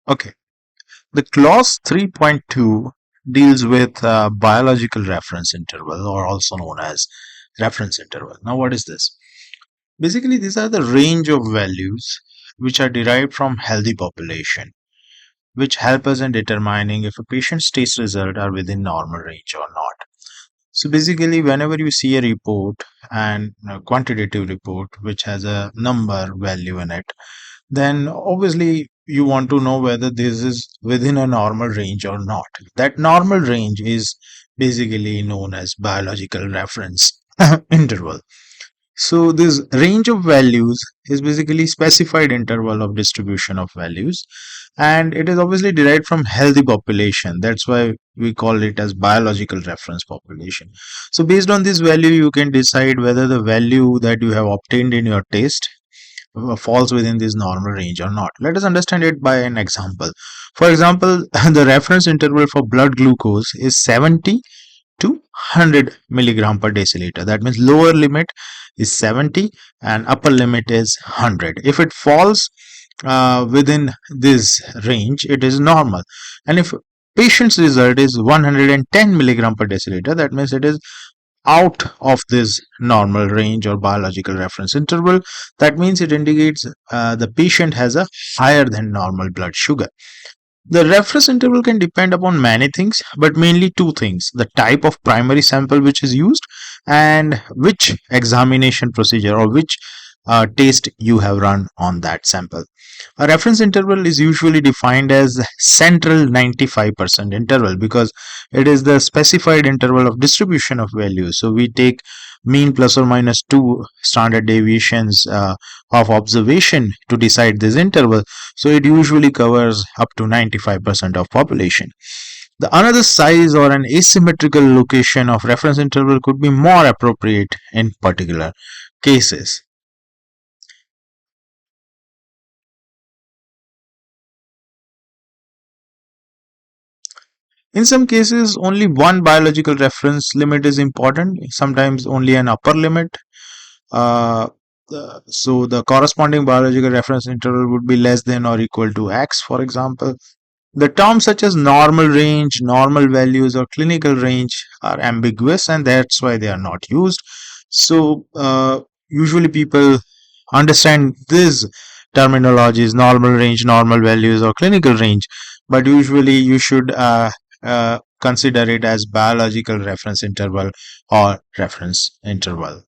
Okay, the clause 3.2 deals with biological reference interval, or also known as reference interval. Now, what is this? Basically, these are the range of values which are derived from healthy population, which help us in determining if a patient's test results are within normal range or not. So basically, whenever you see a report and a quantitative report which has a number value in it, then obviously you want to know whether this is within a normal range or not. That normal range is basically known as biological reference interval. So this range of values is basically specified interval of distribution of values, and it is obviously derived from healthy population. That's why we call it as biological reference population. So based on this value, you can decide whether the value that you have obtained in your test falls within this normal range or not. Let us understand it by an example. For example, the reference interval for blood glucose is 70 to 100 milligram per deciliter. That means lower limit is 70 and upper limit is 100. If it falls within this range, it is normal. And if patient's result is 110 milligram per deciliter, that means it is out of this normal range or biological reference interval. That means it indicates the patient has a higher than normal blood sugar. The reference interval can depend upon many things, but mainly two things: the type of primary sample which is used and which examination procedure or which test you have run on that sample. A reference interval is usually defined as central 95% interval because it is the specified interval of distribution of values. So we take mean plus or minus 2 standard deviations of observation to decide this interval. So it usually covers up to 95% of population. The another size or an asymmetrical location of reference interval could be more appropriate in particular cases. In some cases, only one biological reference limit is important, sometimes only an upper limit. Uh, so the corresponding biological reference interval would be less than or equal to x, for example. The terms such as normal range, normal values, or clinical range are ambiguous, and that's why they are not used. So, usually people understand these terminologies: normal range, normal values, or clinical range, but usually you should consider it as biological reference interval or reference interval.